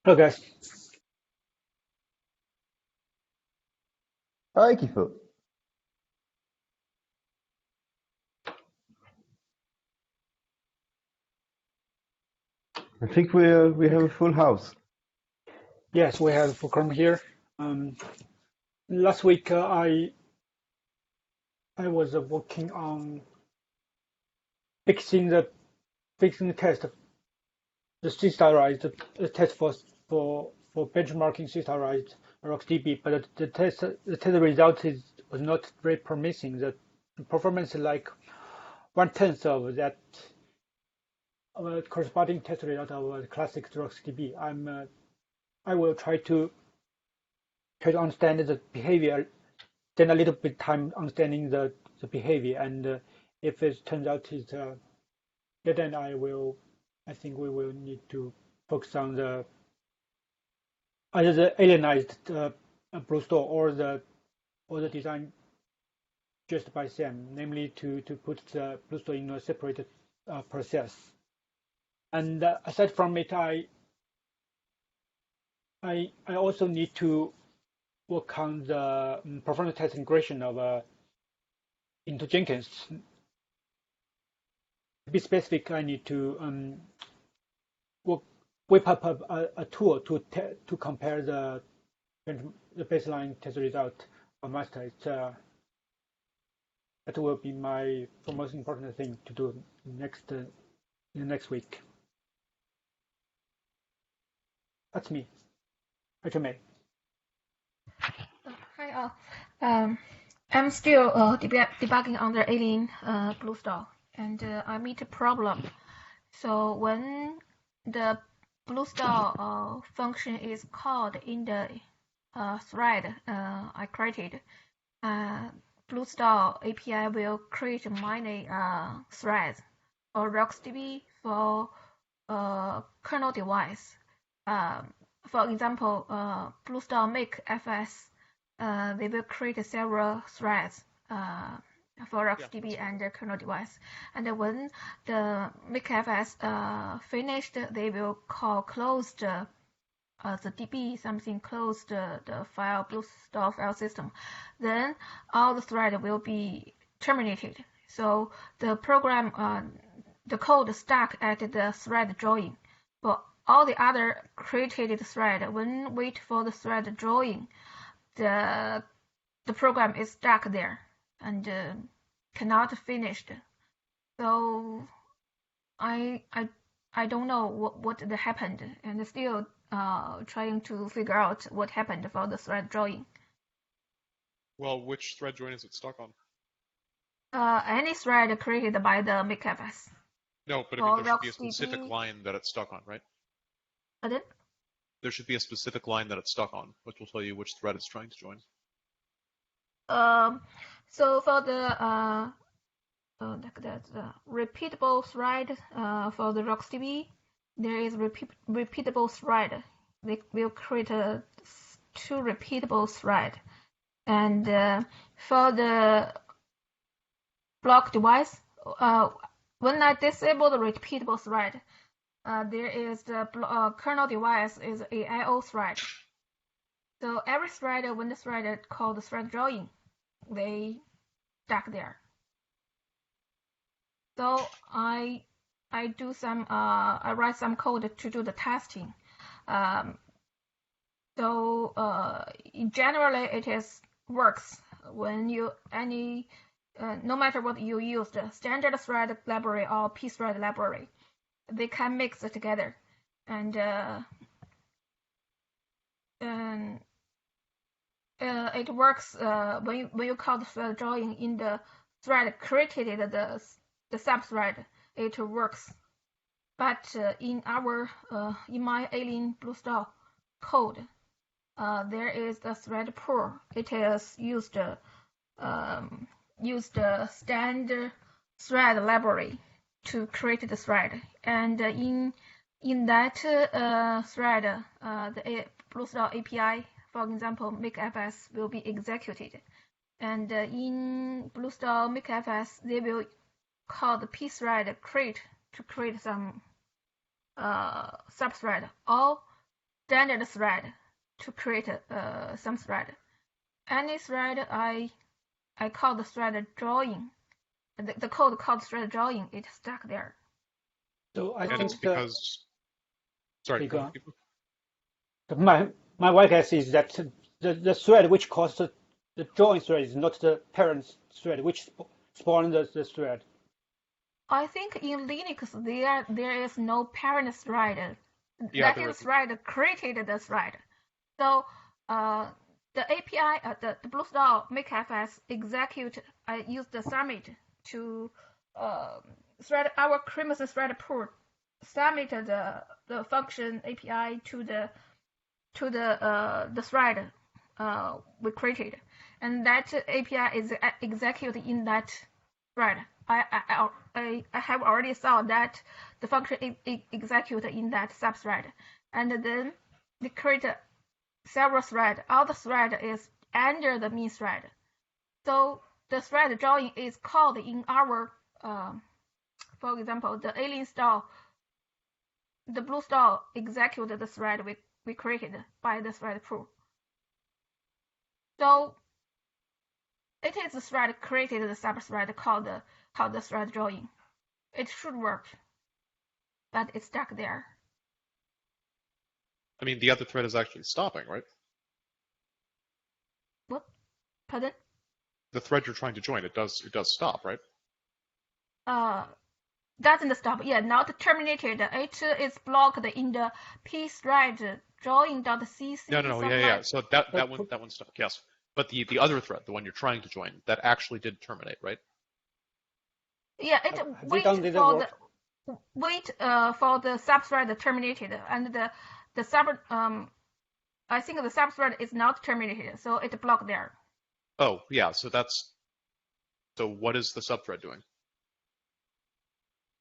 Hello guys. Hi, Kifo. I think we have a Okay. full house. Yes, we have Fulcrum here. Last week I was working on fixing the test, the SeaStor the test for benchmarking SeaStor RocksDB, but the test result was not very promising. The performance is like 1/10 of that corresponding test result of classic RocksDB. I will try to understand the behavior, spend a little bit time understanding the behavior, and if it turns out it's then I think we will need to focus on the either the alienized Blue Store or the design just by Sam, namely to put the Blue Store in a separate process. And aside from it, I also need to work on the performance test integration of into Jenkins. To be specific, I need to work, whip up a tool to compare the baseline test result of master. That will be my most important thing to do next in the next week. That's me. Rachel May. Hi all. I'm still debugging on the Alien Blue Star, and I meet a problem. So when the Blue Star function is called in the thread I created, Blue Star API will create many threads for RocksDB for kernel device. For example, Blue Star Make FS, they will create several threads for RocksDB and the kernel device. And when the makefs finished, they will call close the DB, something close the file Blue Star file system. Then all the thread will be terminated. So the program, the code stuck at the thread join. But all the other created thread, when wait for the thread join, the program is stuck there and cannot finish. So I don't know what happened, and still trying to figure out what happened for the thread join. Well, which thread join is it stuck on? Any thread created by the makefs. No, but I mean, there should be a specific line that it's stuck on, right? Pardon? There should be a specific line that it's stuck on, which will tell you which thread it's trying to join. So for the like that repeatable thread for the RocksDB, there is repeatable thread. They will create two repeatable thread, and for the block device, when I disable the repeatable thread, there is the kernel device is a IO thread. So every thread, when the thread called thread join, they stuck there. So I do some I write some code to do the testing. In generally it is works when you no matter what you use, the standard thread library or pthread library, they can mix it together, and it works when you call the thread join in the thread created the subthread, it works. But in my Alien Blue Star code, there is the thread pool. It is used the standard thread library to create the thread, and in that thread, the Blue Star API, for example, makefs will be executed, and in Blue Star makefs, they will call the pthread create to create some subthread, or standard thread to create some thread. Any thread I call the thread drawing. The code called thread drawing, it's stuck there. So I And think it's because, sorry, go ahead. My wife guess is that the thread which calls the join thread is not the parent thread which spawned the thread. I think in Linux there is no parent thread. Yeah, That is thread created the thread. So the API, the BlueStar makefs execute. I use the summit to thread our Crimson thread pool, submit the function API to the thread we created, and that API is executed in that thread. I have already saw that the function is executed in that subthread, and then they create several threads. All the thread is under the main thread. So the thread drawing is called in our, for example, the alien store, the BlueStar executed the thread we created by the thread pool. So it is the thread created the subthread called the thread drawing. It should work, but it's stuck there. I mean, the other thread is actually stopping, right? What? Pardon? The thread you're trying to join, it does stop, right? Doesn't stop. Yeah, not terminated. It is blocked in the p thread drawing.cc. No. Yeah. So that one stopped. Yes, but the other thread, the one you're trying to join, that actually did terminate, right? Yeah, it wait for the subthread terminated, and the sub I think the subthread is not terminated, so it blocked there. Oh yeah, so what is the subthread doing?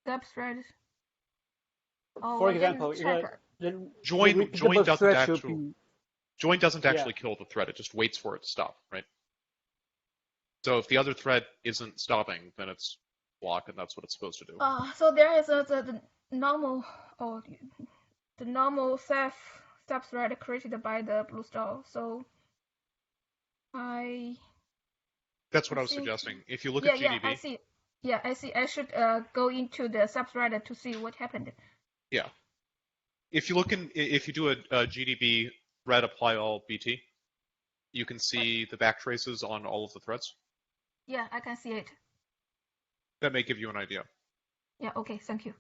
Subthread. For example, join doesn't actually kill the thread; it just waits for it to stop, right? So if the other thread isn't stopping, then it's blocked, and that's what it's supposed to do. So there is the normal self subthread created by the BlueStar. So that's what I was suggesting. If you look at GDB, I see. I should go into the subthread to see what happened. Yeah. If you do a GDB thread apply all BT, you can see the backtraces on all of the threads. Yeah, I can see it. That may give you an idea. Yeah, okay, thank you.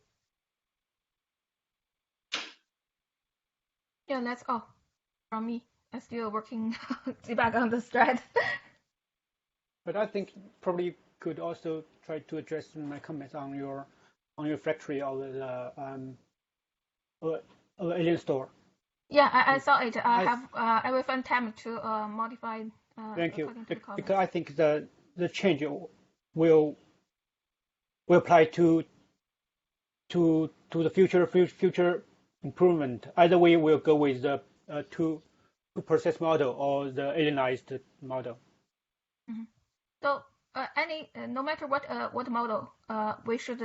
Yeah, that's all from me. I'm still working debug on the thread. But I think probably could also try to address my comments on your factory of the alien store. Yeah, I saw it. I will find time to modify. Thank you. Because I think the change will apply to the future improvement. Either way, we'll go with the two process model or the alienized model. Mm-hmm. So no matter what model, we should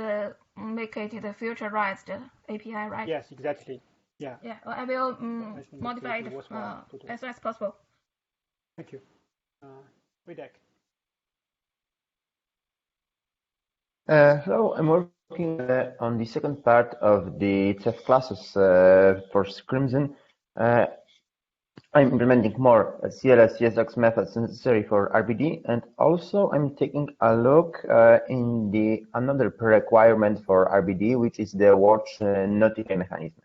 make it the futurized API, right? Yes, exactly. Yeah. Yeah, I will modify it as soon as possible. Thank you. Widek. Hello, I'm working on the second part of the TF classes for Crimson. I'm implementing more CLS CSX methods necessary for RBD, and also I'm taking a look in the another requirement for RBD, which is the watch notify mechanism.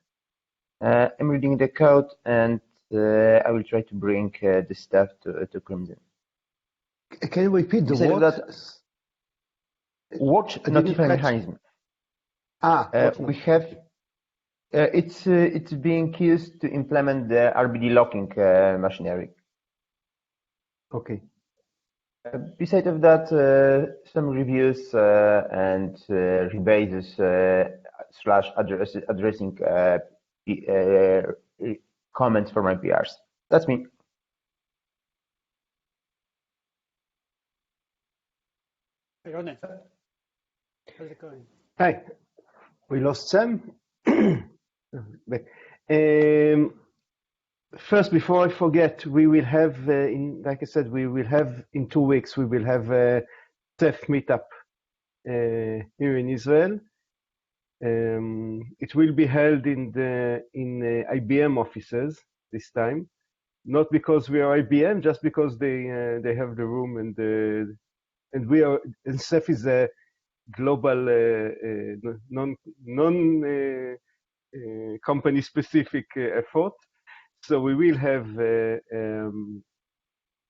I'm reading the code, and I will try to bring this stuff to Crimson. Can you repeat the word? Watch notify mechanism. We have. It's being used to implement the RBD locking machinery. Okay. Besides of that, some reviews and rebases / addressing comments for my PRs. That's me. Hey, Ronen. How's it going? Hi. We lost Sam. first, before I forget, we will have, like I said, we will have in 2 weeks, we will have a CEF meetup here in Israel. It will be held in IBM offices this time, not because we are IBM, just because they have the room and we are, and CEF is a global non company specific effort. So we will have a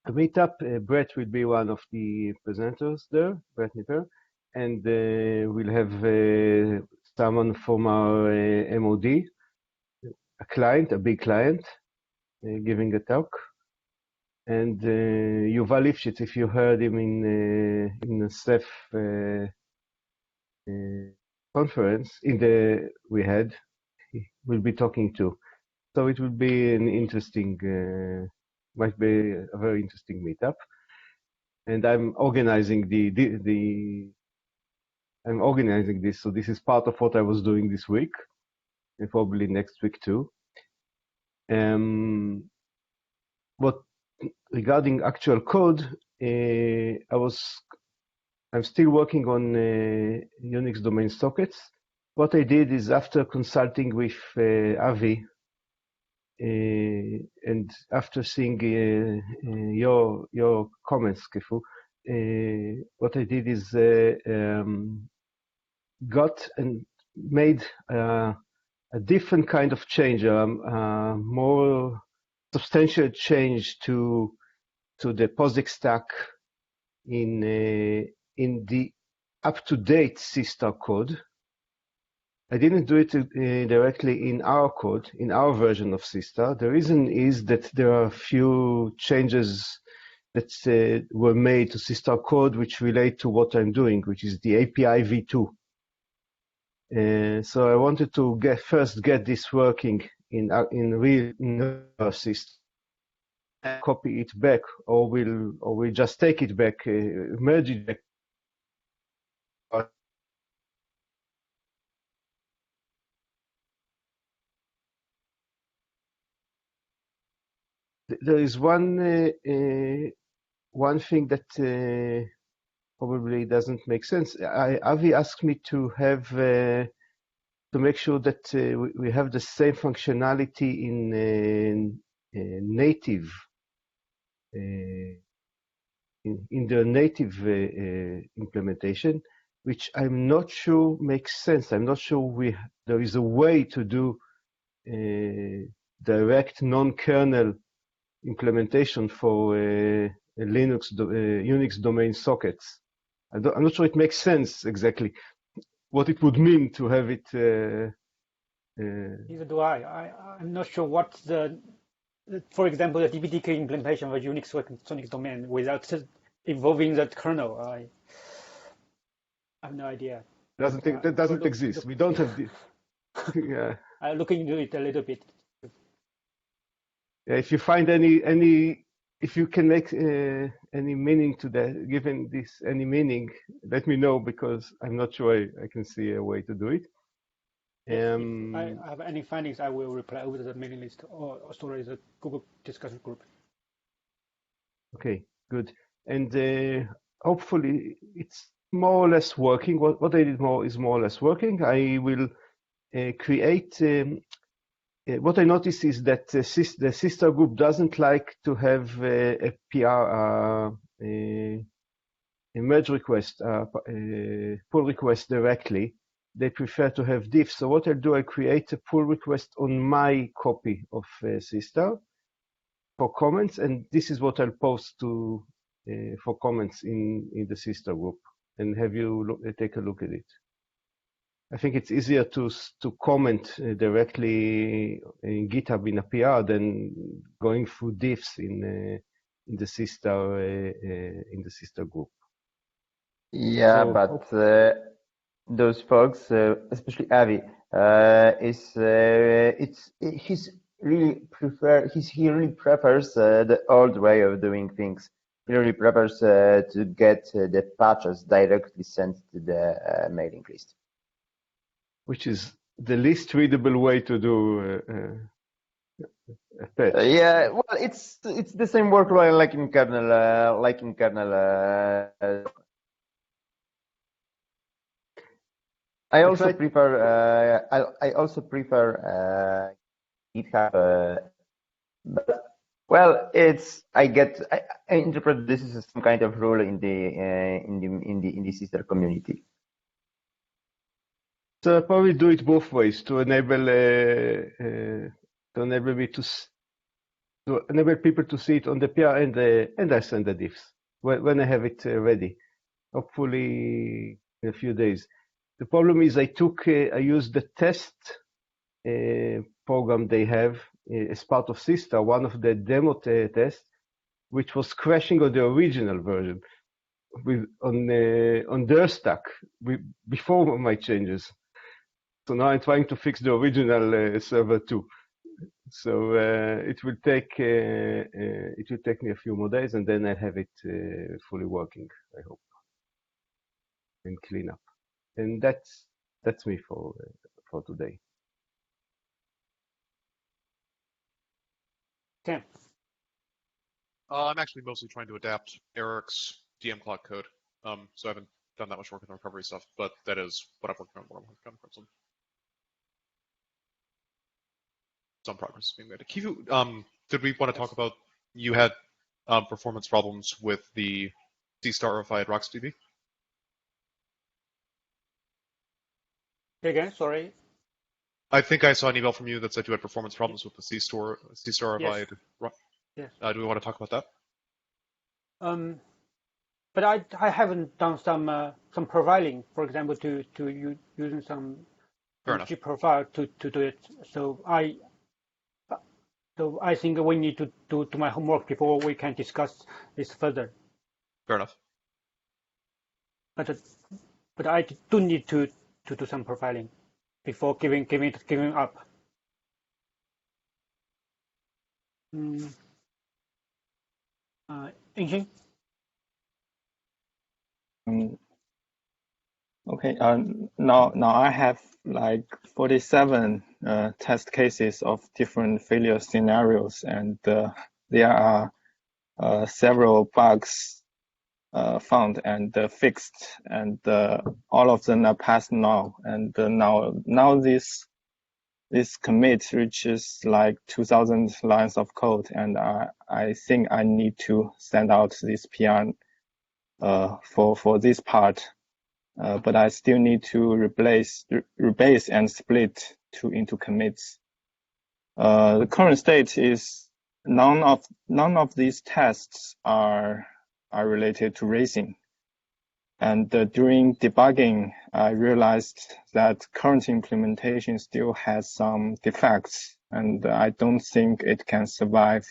meetup. Brett will be one of the presenters there, Brett Nipper, and we'll have someone from our MOD, a client, a big client, giving a talk. And Yuval Lifshitz, if you heard him in the CEF conference we had, he will be talking too. So it will be an interesting, might be a very interesting meetup. And I'm organizing I'm organizing this, so this is part of what I was doing this week, and probably next week too. But regarding actual code, I'm still working on Unix domain sockets. What I did is, after consulting with Avi, and after seeing your comments, Kefu, what I did is got and made a different kind of change, a more substantial change to the POSIX stack in the up-to-date SeaStor code. I didn't do it directly in our code, in our version of SeaStor. The reason is that there are a few changes that were made to SeaStor code which relate to what I'm doing, which is the API v2. So I wanted to first get this working in real SeaStor, copy it back, or we'll just take it back, merge it back. There is one thing that probably doesn't make sense. Avi asked me to have to make sure that we have the same functionality in native in the native implementation, which I'm not sure makes sense. I'm not sure there is a way to do direct non-kernel implementation for Unix domain sockets. I'm not sure it makes sense exactly what it would mean to have it. Neither do I. I'm not sure what's for example, the DBDK implementation of Unix domain without involving the kernel. I have no idea. That doesn't exist. We don't have this. Yeah. I'm looking into it a little bit. Yeah, if you find if you can make any meaning to that, given this any meaning, let me know, because I'm not sure I can see a way to do it. If I have any findings, I will reply over the mailing list or story the Google discussion group. Okay, good. And hopefully it's more or less working. What I did is more or less working. I will create. What I noticed is that the SeaStor group doesn't like to have a PR, a merge request, pull request directly. They prefer to have diffs. So what I'll do, I create a pull request on my copy of SeaStor for comments, and this is what I'll post to for comments in the SeaStor group, and have you take a look at it. I think it's easier to comment directly in GitHub in a PR than going through diffs in the SeaStor group. Yeah, so, but those folks, especially Avi, he really prefers the old way of doing things. He really prefers to get the patches directly sent to the mailing list, which is the least readable way to do. a patch. Yeah, well, it's the same workload like in kernel, I also prefer I also prefer GitHub, but well, I interpret this as some kind of rule in the SeaStor community. So I probably do it both ways to enable me to enable people to see it on the PR and I send the diffs when I have it ready. Hopefully in a few days. The problem is I used the test program they have as part of SeaStor, one of the demo tests, which was crashing on the original version on their stack before my changes. So now I'm trying to fix the original server too. So it will take me a few more days, and then I have it fully working. I hope, and clean up. And that's me for today. Tim. I'm actually mostly trying to adapt Eric's DM clock code. So I haven't done that much work in the recovery stuff, but that is what I'm working on. Some progress is being made. Kivu, did we want to talk about you had performance problems with the SeaStor via RocksDB? Again, sorry. I think I saw an email from you that said you had performance problems with the SeaStor Yes. via. Yes. Do we want to talk about that? But I haven't done some profiling, for example, to using some G profile to do it. So I think we need to do my homework before we can discuss this further. Fair enough. But I do need to do some profiling before giving up. Yingxin? Okay. Now I have like 47 test cases of different failure scenarios, and there are several bugs found and fixed, and all of them are passed now. And now this commit reaches like 2,000 lines of code, and I think I need to send out this PR for this part. But I still need to rebase and split into commits. The current state is none of these tests are related to racing. And during debugging, I realized that current implementation still has some defects, and I don't think it can survive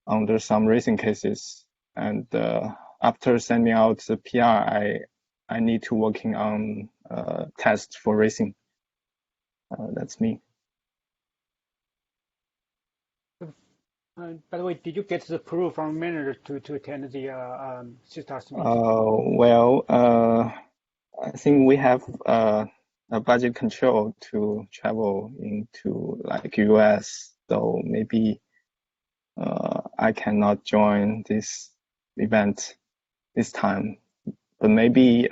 under some racing cases. And after sending out the PR, I need to working on tests for racing. That's me. By the way, did you get the approval from manager to attend the SeaStor meeting? Well, I think we have a budget control to travel into like US, so maybe I cannot join this event this time. But maybe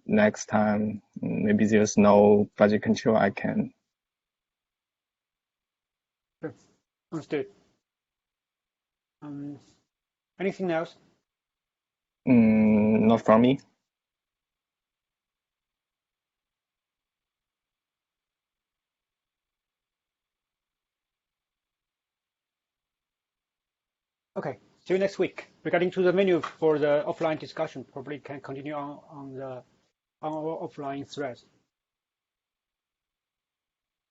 next time, maybe there's no budget control, I can. Sure. Understood. Anything else? Not from me. Okay. See you next week. Regarding to the menu for the offline discussion, probably can continue on our offline threads.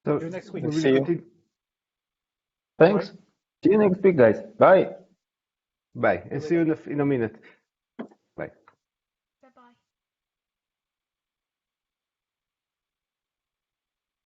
So see you next week. See you. Thanks. See you next week, guys. Bye. Bye. And see you in a minute.